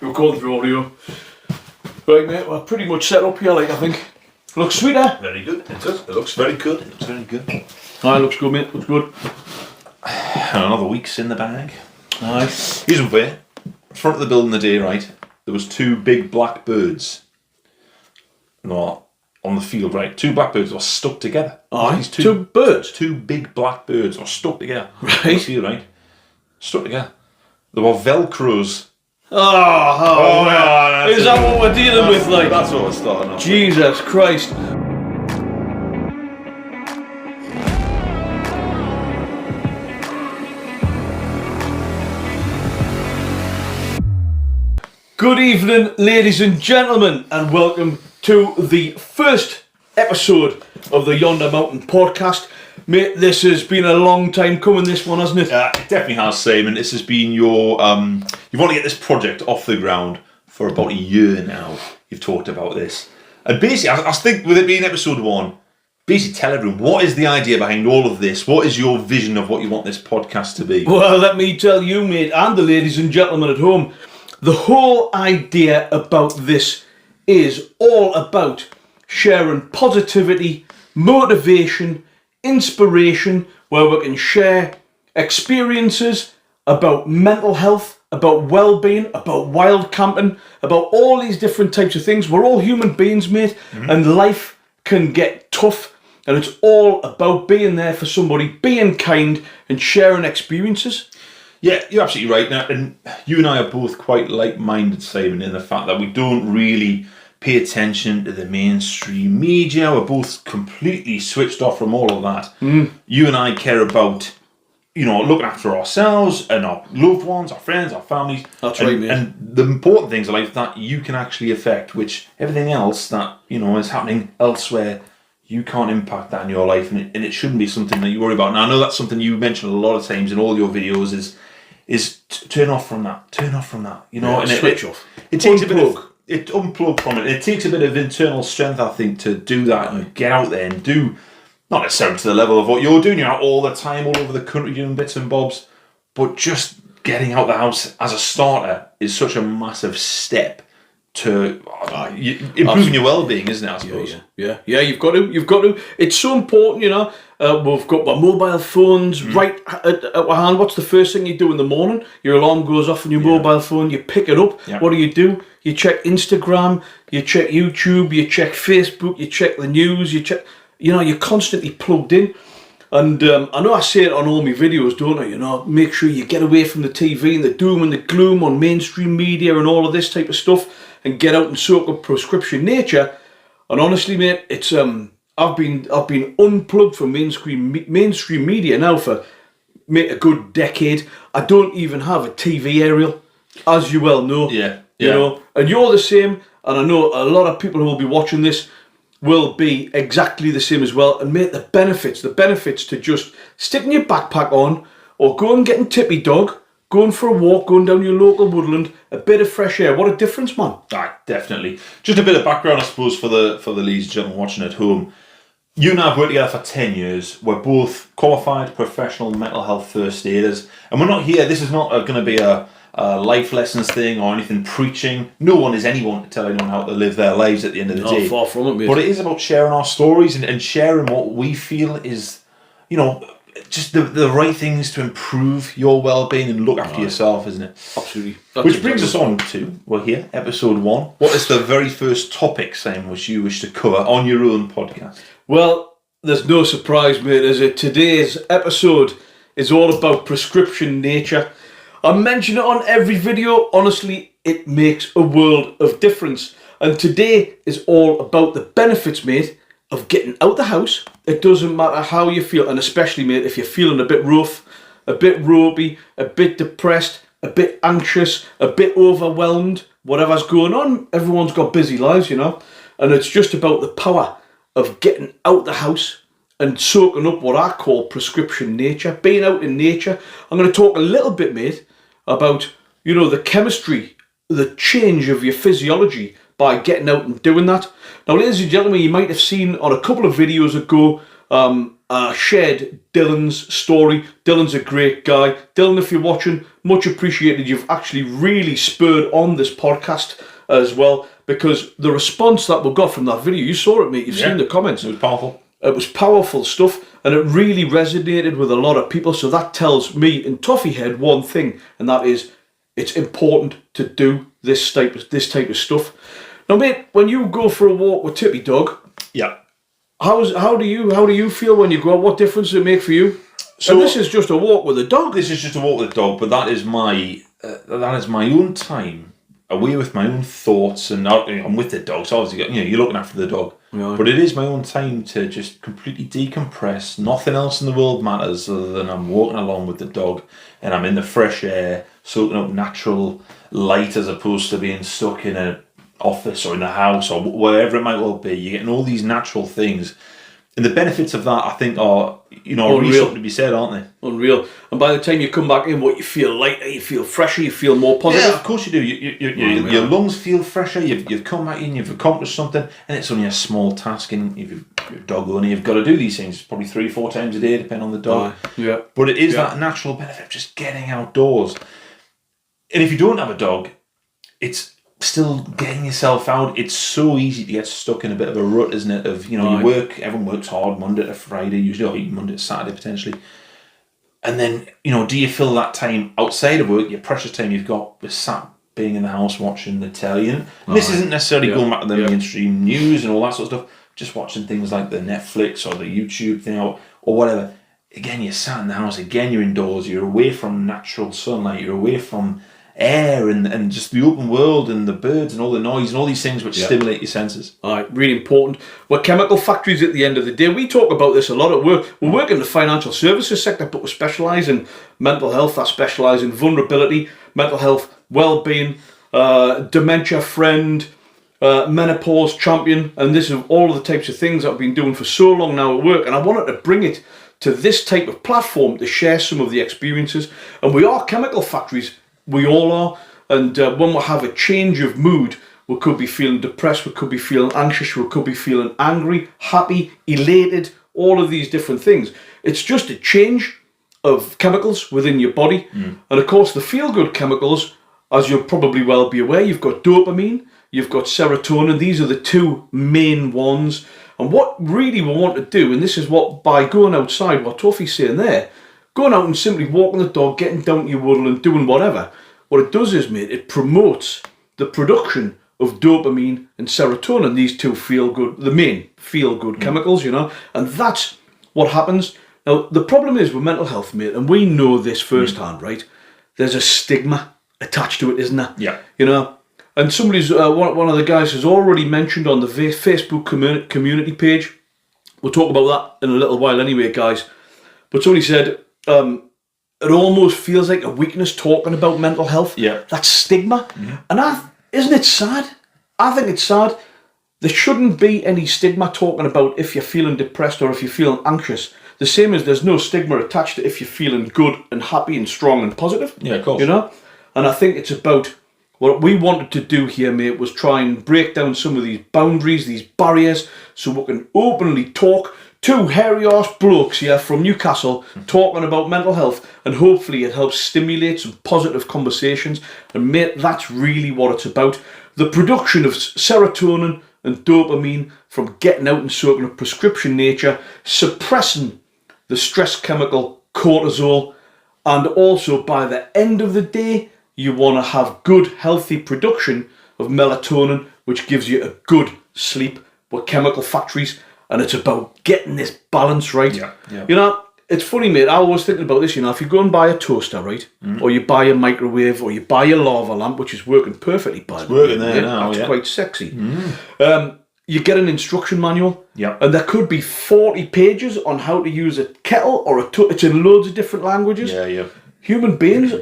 We're going through audio. Right, mate, we're pretty much set up here, like, I think. Looks sweeter. Very good. It does. It looks very good. It looks very good. Aye, looks good, mate. Looks good. Another week's in the bag. Aye. Here's unfair. Front of the building the day, right? There was two big black birds. No, on the field, right? Two blackbirds were stuck together. Aye. These Two birds? Two big blackbirds were stuck together. Right. On the field, right? Stuck together. They were Velcros. Is that what we're dealing with, like? That's what we're starting off. Jesus Christ. Good evening, ladies and gentlemen, and welcome to the first episode of the Yonder Mountain podcast. Mate, this has been a long time coming, this one, hasn't it? It definitely has, Simon. This has been your... you want to get this project off the ground for about a year now. You've talked about this. And basically, I think with it being episode 1, basically tell everyone, what is the idea behind all of this? What is your vision of what you want this podcast to be? Well, let me tell you, mate, and the ladies and gentlemen at home, the whole idea about this is all about sharing positivity, motivation, inspiration, where we can share experiences about mental health, about well-being, about wild camping, about all these different types of things. We're all human beings, mate, and life can get tough, and it's all about being there for somebody, being kind, and sharing experiences. Yeah, you're absolutely right. Now, and you and I are both quite like-minded, Simon, in the fact that we don't really pay attention to the mainstream media. We're both completely switched off from all of that. You and I care about, looking after ourselves and our loved ones, our friends, our families. That's right, mate. And the important things in life that you can actually affect, which everything else that, is happening elsewhere, you can't impact that in your life, and it shouldn't be something that you worry about. Now, I know that's something you mention a lot of times in all your videos is turn off from that. Turn off from that. And switch off. It takes a bit of... unplug from it. It takes a bit of internal strength, I think, to do that and get out there and do, not necessarily to the level of what you're doing. You're out all the time, all over the country doing bits and bobs, but just getting out the house as a starter is such a massive step to improving your well-being, isn't it, I suppose? Yeah, you've got to. It's so important, we've got our mobile phones right at our hand. What's the first thing you do in the morning? Your alarm goes off on your mobile phone, you pick it up. What do? You check Instagram, you check YouTube, you check Facebook, you check the news, you're constantly plugged in. And I know I say it on all my videos, don't I? Make sure you get away from the TV and the doom and the gloom on mainstream media and all of this type of stuff, and get out and soak up prescription nature. And honestly, mate, it's I've been unplugged from mainstream media now for, mate, a good decade. I don't even have a TV aerial, as you well know. And you're the same, and I know a lot of people who will be watching this will be exactly the same as well. And mate, the benefits to just sticking your backpack on, or going getting tippy dog, going for a walk, going down your local woodland, a bit of fresh air. What a difference, man. Definitely. Just a bit of background, I suppose, for the ladies and gentlemen watching at home. You and I have worked together for 10 years. We're both qualified professional mental health first aiders. And we're not here, this is not going to be a life lessons thing or anything preaching. No one is anyone to tell anyone how to live their lives at the end of the day. Far from it, mate. But it is about sharing our stories and sharing what we feel is, just the right things to improve your well-being and look after yourself, isn't it? Absolutely. Which brings us on to, we're here, episode 1. What is the very first topic, Sam, which you wish to cover on your own podcast? Well, there's no surprise, mate, is it? Today's episode is all about prescription nature. I mention it on every video. Honestly, it makes a world of difference. And today is all about the benefits, mate, of getting out the house. It doesn't matter how you feel, and especially, mate, if you're feeling a bit rough, a bit ropey, a bit depressed, a bit anxious, a bit overwhelmed, whatever's going on. Everyone's got busy lives, and it's just about the power of getting out the house and soaking up what I call prescription nature, being out in nature. I'm going to talk a little bit, mate, about, the chemistry, the change of your physiology by getting out and doing that. Now, ladies and gentlemen, you might have seen on a couple of videos ago, I shared Dylan's story. Dylan's a great guy. Dylan, if you're watching, much appreciated. You've actually really spurred on this podcast as well, because the response that we got from that video, you saw it, mate. You've seen the comments. It was powerful. It was powerful stuff, and it really resonated with a lot of people. So that tells me in Toffee Head one thing, and that is it's important to do this type of stuff. Now, mate, when you go for a walk with Tippy Dog, how do you feel when you go out? What difference does it make for you? So this is just a walk with a dog. This is just a walk with a dog, but that is my own time away with my own thoughts, and I'm with the dog. So obviously, you're looking after the dog, but it is my own time to just completely decompress. Nothing else in the world matters other than I'm walking along with the dog, and I'm in the fresh air, soaking up natural light as opposed to being stuck in an office or in a house or wherever it might well be. You're getting all these natural things. And the benefits of that, I think, are, really something to be said, aren't they? Unreal. And by the time you come back in, you feel lighter, you feel fresher, you feel more positive. Yeah, of course you do. Your lungs feel fresher, you've come back in, you've accomplished something, and it's only a small task. And if you've got a dog owner, you've got to do these things probably 3-4 times a day, depending on the dog. But it is that natural benefit of just getting outdoors. And if you don't have a dog, it's still getting yourself out. It's so easy to get stuck in a bit of a rut, isn't it? Of you work, everyone works hard Monday to Friday, usually, or even Monday to Saturday potentially. And then do you fill that time outside of work, your precious time you've got with sat being in the house watching the telly? And this isn't necessarily going back to the mainstream news and all that sort of stuff. Just watching things like the Netflix or the YouTube thing or whatever. Again, you're sat in the house. Again, you're indoors. You're away from natural sunlight. You're away from air and just the open world and the birds and all the noise and all these things which stimulate your senses. All right, really important. We're chemical factories at the end of the day. We talk about this a lot at work. We work in the financial services sector, but we specialise in mental health. I specialise in vulnerability, mental health, well-being, dementia friend, menopause champion, and this is all of the types of things that I've been doing for so long now at work, and I wanted to bring it to this type of platform to share some of the experiences. And we are chemical factories. We all are, and when we have a change of mood, we could be feeling depressed, we could be feeling anxious, we could be feeling angry, happy, elated, all of these different things. It's just a change of chemicals within your body. And of course, the feel-good chemicals, as you'll probably well be aware, you've got dopamine, you've got serotonin. These are the two main ones. And what really we want to do, and this is what, by going outside, what Toffee's saying there, going out and simply walking the dog, getting down to your waddle and doing whatever, what it does is, mate, it promotes the production of dopamine and serotonin, these two the main feel-good chemicals, and that's what happens. Now, the problem is with mental health, mate, and we know this firsthand, right? There's a stigma attached to it, isn't there? Yeah. And somebody's, one of the guys has already mentioned on the Facebook community page, we'll talk about that in a little while anyway, guys, but somebody said, it almost feels like a weakness talking about mental health. That stigma. And isn't it sad? I think it's sad. There shouldn't be any stigma talking about if you're feeling depressed or if you're feeling anxious. The same as there's no stigma attached to if you're feeling good and happy and strong and positive. Yeah, of course. And I think it's about what we wanted to do here, mate, was try and break down some of these boundaries, these barriers, so we can openly talk. Two hairy-arse blokes here from Newcastle talking about mental health, and hopefully it helps stimulate some positive conversations. And mate, that's really what it's about. The production of serotonin and dopamine from getting out and soaking up prescription nature, suppressing the stress chemical cortisol, and also by the end of the day, you want to have good, healthy production of melatonin, which gives you a good sleep. We're chemical factories. And it's about getting this balance right. It's funny, mate. I was thinking about this. If you go and buy a toaster, right, or you buy a microwave, or you buy a lava lamp, which is working perfectly, by the way. Working there now, It's quite sexy. You get an instruction manual, and there could be 40 pages on how to use a kettle or it's in loads of different languages. Human beings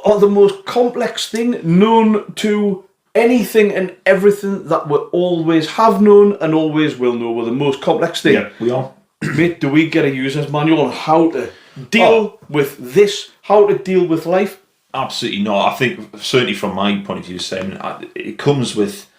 are the most complex thing known to anything and everything that we always have known and always will know. We're the most complex thing. Yeah, we are. Mate, do we get a user's manual on how to deal with this, how to deal with life? Absolutely not. I think, certainly from my point of view, Simon, it comes with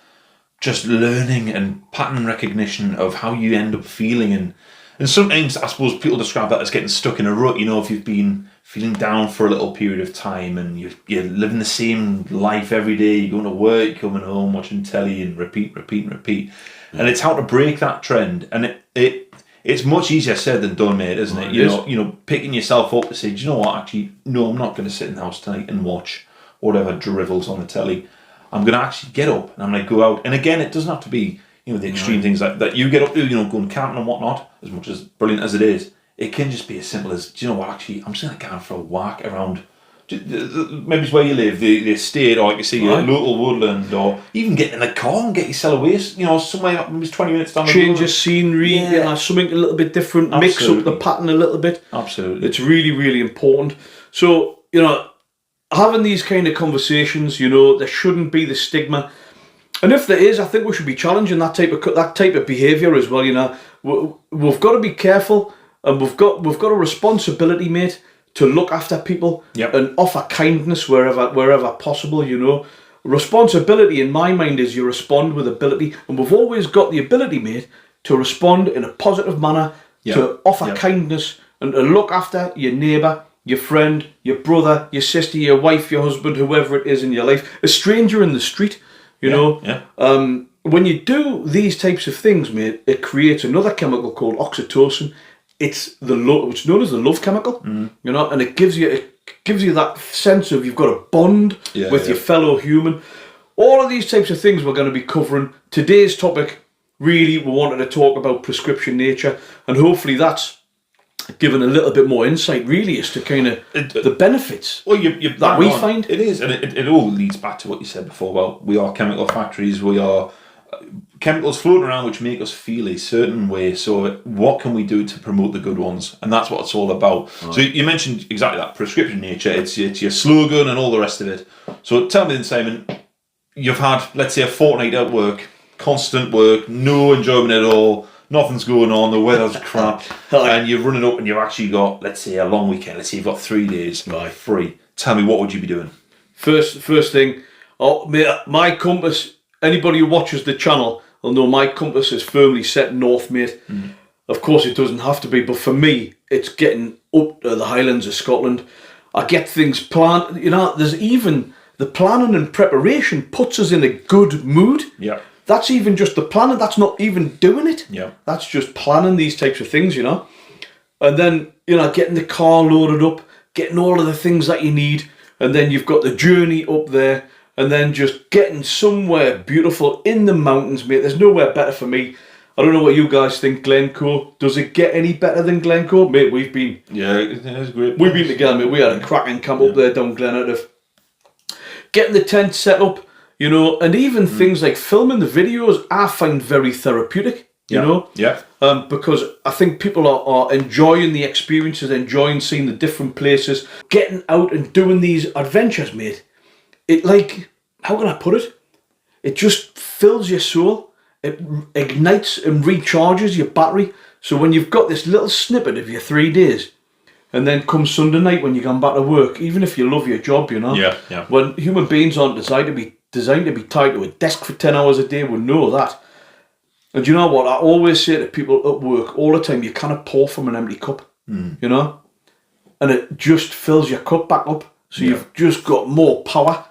just learning and pattern recognition of how you end up feeling. And And sometimes I suppose people describe that as getting stuck in a rut. You know, if you've been feeling down for a little period of time and you're living the same life every day, you're going to work, coming home, watching telly and repeat. And it's how to break that trend. And it's much easier said than done, mate, isn't it? You know, picking yourself up to say, do you know what, actually, no, I'm not going to sit in the house tonight and watch whatever drivels on the telly. I'm going to actually get up and I'm going to go out. And again, it doesn't have to be, you know, the extreme things that you get up to, you know, going camping and whatnot, as much as brilliant as it is. It can just be as simple as, do you know what, actually, I'm just going to go for a walk around, maybe it's where you live, the estate, or like you see, a local woodland, or even get in the car and get yourself away, you know, somewhere maybe 20 minutes down the road. Change of scenery, you know, something a little bit different, mix up the pattern a little bit. Absolutely. It's really, really important. So, you know, having these kind of conversations, you know, there shouldn't be the stigma. And if there is, I think we should be challenging that type of behaviour as well, you know. We've got to be careful, and we've got a responsibility, mate, to look after people and offer kindness wherever possible, you know. Responsibility, in my mind, is you respond with ability, and we've always got the ability, mate, to respond in a positive manner, to offer kindness and to look after your neighbour, your friend, your brother, your sister, your wife, your husband, whoever it is in your life, a stranger in the street, you know. When you do these types of things, mate, it creates another chemical called oxytocin. It's it's known as the love chemical, you know, and it gives you that sense of you've got a bond with your fellow human. All of these types of things we're going to be covering. Today's topic, really, we wanted to talk about prescription nature, and hopefully that's given a little bit more insight, really, as to kind of the benefits that we find. It is, and it all leads back to what you said before. Well, we are chemical factories. We are chemicals floating around which make us feel a certain way. So what can we do to promote the good ones? And that's what it's all about. Right. So you mentioned exactly that, prescription nature. It's your slogan and all the rest of it. So tell me then, Simon, you've had, let's say, a fortnight at work, constant work, no enjoyment at all, nothing's going on, the weather's crap, and you're running up and you've actually got, let's say, a long weekend. Let's say you've got 3 days free. Tell me, what would you be doing? First thing, my compass, anybody who watches the channel will know my compass is firmly set north, mate. Of course it doesn't have to be, but for me, it's getting up to the Highlands of Scotland. I get things planned, you know, there's even the planning and preparation puts us in a good mood. Yeah. That's even just the planning, that's not even doing it. Yeah. That's just planning these types of things, you know. And then, you know, getting the car loaded up, getting all of the things that you need, and then you've got the journey up there, and then just getting somewhere beautiful in the mountains, mate. There's nowhere better for me. I don't know what you guys think, Glencoe. Does it get any better than Glencoe? Mate, we've been... Yeah, it's great. We've been together, mate. We had a cracking camp up there down Glenadif. Getting the tent set up, you know, and even things like filming the videos, I find very therapeutic, you know? Yeah. Because I think people are enjoying the experiences, enjoying seeing the different places, getting out and doing these adventures, mate. It, like, how can I put it? It just fills your soul. It ignites and recharges your battery. So when you've got this little snippet of your 3 days, and then come Sunday night when you come back to work, even if you love your job, you know, when human beings aren't designed to be tied to a desk for 10 hours a day, we know that. And you know what? I always say to people at work all the time, you cannot pour from an empty cup, you know, and it just fills your cup back up. So you've just got more power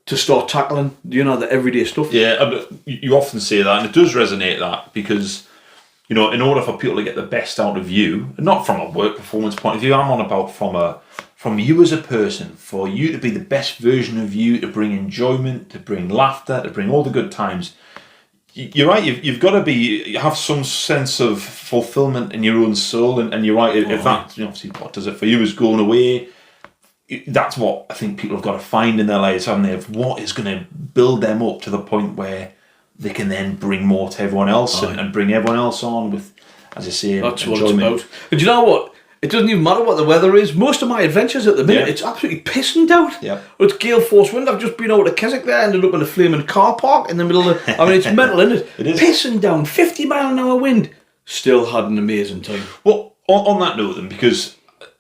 to start tackling, you know, the everyday stuff. Yeah, you often say that, and it does resonate, that, because, you know, in order for people to get the best out of you, not from a work performance point of view, I'm on about from you as a person, for you to be the best version of you, to bring enjoyment, to bring laughter, to bring all the good times. You're right, you've got to have some sense of fulfillment in your own soul, and you're right, if that, you know, obviously what does it for you is going away. That's what I think people have got to find in their lives, haven't they? Of what is going to build them up to the point where they can then bring more to everyone else and bring everyone else on with, as I say, that's enjoyment. What it's about. And do you know what? It doesn't even matter what the weather is. Most of my adventures at the minute, it's absolutely pissing down. Yeah. It's gale force wind. I've just been out to Keswick there, ended up in a flaming car park in the middle of the... I mean, it's mental, isn't it? It is. Pissing down, 50 mile an hour wind. Still had an amazing time. Well, on that note then, because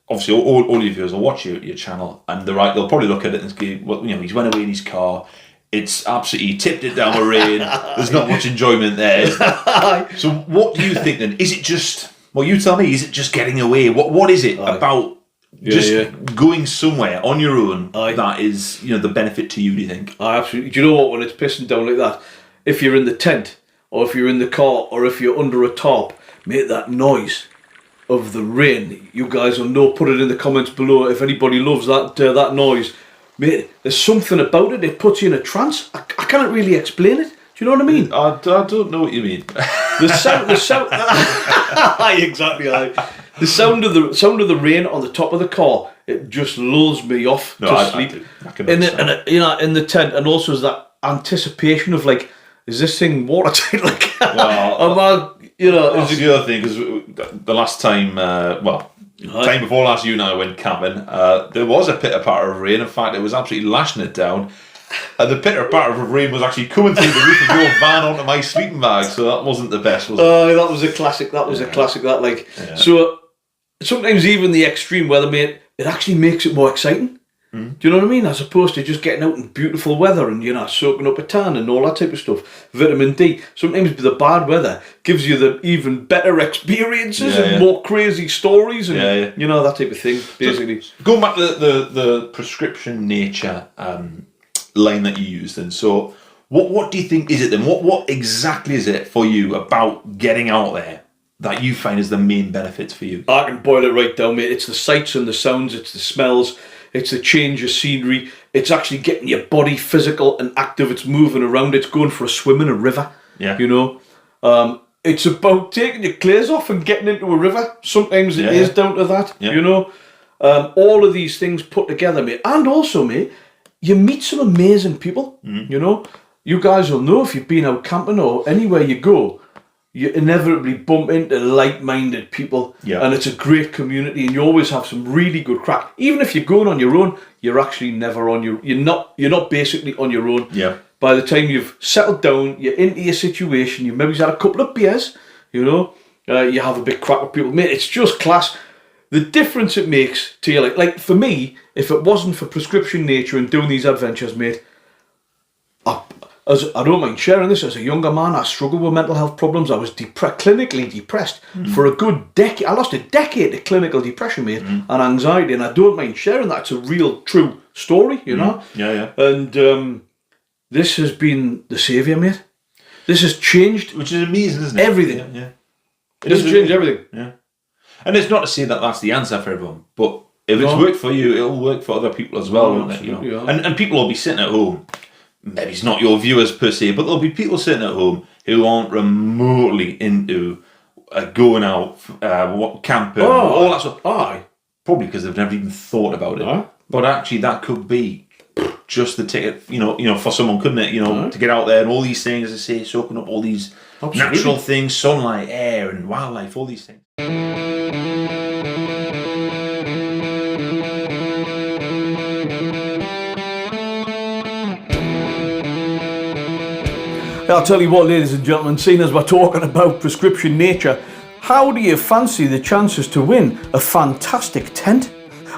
obviously all your viewers will watch your channel, and they'll probably look at it and say, well, you know, he's went away in his car, it's absolutely tipped it down with rain, there's not much enjoyment there. So what do you think then? Is it just Well, you tell me, is it just getting away? What is it about going somewhere on your own that is, the benefit to you, do you think? Absolutely. Do you know what, when it's pissing down like that, if you're in the tent, or if you're in the car, or if you're under a tarp, mate, that noise of the rain, you guys will know, put it in the comments below if anybody loves that noise. Mate, there's something about it, it puts you in a trance. I can't really explain it. Do you know what I mean? I don't know what you mean. The sound, exactly. The sound of the rain on the top of the car, it just lulls me off to sleep. I can in the tent, and also is that anticipation of like, is this thing watertight? Like, that's the other thing, because the last time, time before last, you and I went camping. There was a pitter-patter of rain. In fact, it was absolutely lashing it down. And the pitter-patter of rain was actually coming through the roof of your van onto my sleeping bag, so that wasn't the best, was it? That was a classic. So sometimes even the extreme weather, mate, it actually makes it more exciting. Do you know what I mean? As opposed to just getting out in beautiful weather and, soaking up a tan and all that type of stuff. Vitamin D. Sometimes the bad weather gives you the even better experiences and more crazy stories and, that type of thing, basically. So, going back to the prescription nature line that you used, and so what do you think is it then? What exactly is it for you about getting out there that you find is the main benefits for you? I can boil it right down, mate. It's the sights and the sounds, it's the smells, it's the change of scenery, it's actually getting your body physical and active, it's moving around, it's going for a swim in a river, it's about taking your clothes off and getting into a river. Sometimes it is down to that, all of these things put together, mate. And also, mate, you meet some amazing people, You guys will know if you've been out camping or anywhere you go, you inevitably bump into like-minded people, and it's a great community, and you always have some really good crack. Even if you're going on your own, you're actually never on your. You're not basically on your own. Yeah. By the time you've settled down, you're into your situation. You've maybe had a couple of beers. You have a big crack with people, mate. It's just class. The difference it makes to you, like for me, if it wasn't for prescription nature and doing these adventures, mate, I don't mind sharing this. As a younger man, I struggled with mental health problems. I was clinically depressed for a good decade. I lost a decade to clinical depression, mate, and anxiety, and I don't mind sharing that. It's a real, true story, Yeah. And this has been the saviour, mate. This has changed, which is amazing, isn't it? Everything. Yeah. It has changed everything. Yeah. And it's not to say that that's the answer for everyone, but if it's worked for you, it'll work for other people as well, won't it? And people will be sitting at home. Maybe it's not your viewers per se, but there'll be people sitting at home who aren't remotely into going out, camping, all that stuff. Probably because they've never even thought about it. But actually, that could be just the ticket, for someone, couldn't it? To get out there and all these things, as I say, soaking up all these natural things, sunlight, air, and wildlife, all these things. I'll tell you what, ladies and gentlemen, seeing as we're talking about prescription nature, how do you fancy the chances to win a fantastic tent?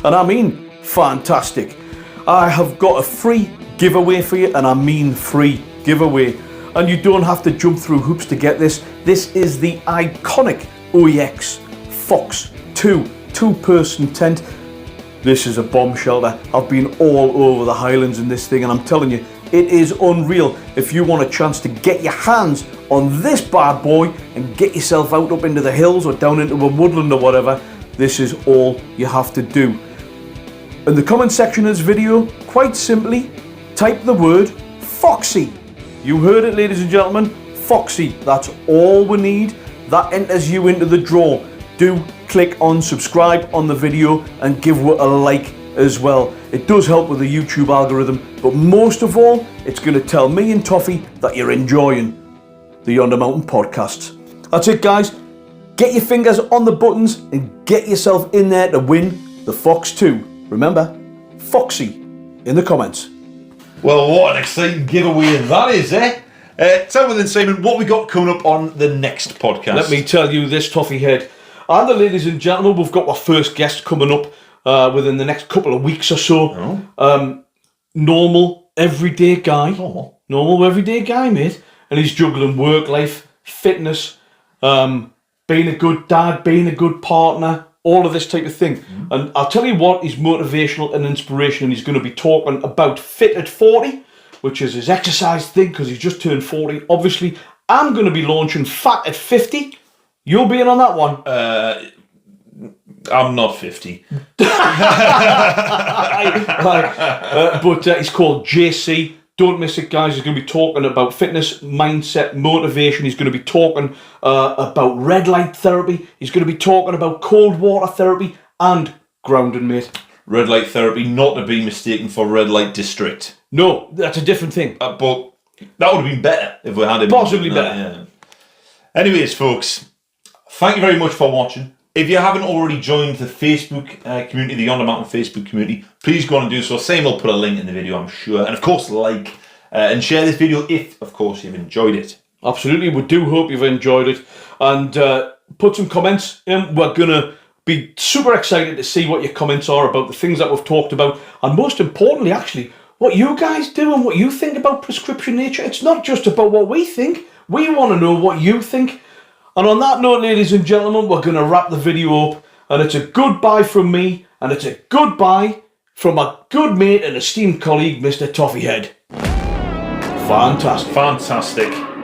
And I mean fantastic. I have got a free giveaway for you, and I mean free giveaway. And you don't have to jump through hoops to get this. This is the iconic OEX PHOXX 2-person tent. This is a bomb shelter. I've been all over the Highlands in this thing, and I'm telling you, it is unreal. If you want a chance to get your hands on this bad boy and get yourself out up into the hills or down into a woodland or whatever, this is all you have to do. In the comment section of this video, quite simply, type the word Foxy. You heard it, ladies and gentlemen, Foxy. That's all we need. That enters you into the draw. Do click on subscribe on the video and give it a like as well. It does help with the YouTube algorithm, but most of all, it's going to tell me and Toffee that you're enjoying the Yonder Mountain podcasts. That's it, guys. Get your fingers on the buttons and get yourself in there to win the PHOXX 2. Remember, Foxy in the comments. Well, what an exciting giveaway that is, eh? Tell me then, Simon, what we got coming up on the next podcast? Let me tell you this, Toffee Head. And the ladies and gentlemen, we've got our first guest coming up within the next couple of weeks or so. Normal, everyday guy. Normal, everyday guy, mate. And he's juggling work, life, fitness, being a good dad, being a good partner, all of this type of thing. And I'll tell you what, he's motivational and inspirational. He's going to be talking about Fit at 40, which is his exercise thing, because he's just turned 40. Obviously, I'm going to be launching Fat at 50. You'll be in on that one. I'm not 50. But he's called JC. Don't miss it, guys. He's going to be talking about fitness, mindset, motivation. He's going to be talking about red light therapy. He's going to be talking about cold water therapy and grounding, mate. Red light therapy, not to be mistaken for red light district. No, that's a different thing. But that would have been better if we had it. Possibly better. Yeah. Anyways, folks, thank you very much for watching. If you haven't already joined the Facebook community, the Yonder Mountain Facebook community, please go on and do so. Sam will put a link in the video, I'm sure. And of course, like and share this video if, of course, you've enjoyed it. Absolutely, we do hope you've enjoyed it. And put some comments in. We're going to be super excited to see what your comments are about the things that we've talked about. And most importantly, actually, what you guys do and what you think about prescription nature. It's not just about what we think. We want to know what you think. And on that note, ladies and gentlemen, we're going to wrap the video up. And it's a goodbye from me. And it's a goodbye from a good mate and esteemed colleague, Mr Toffee Head. Fantastic. Fantastic.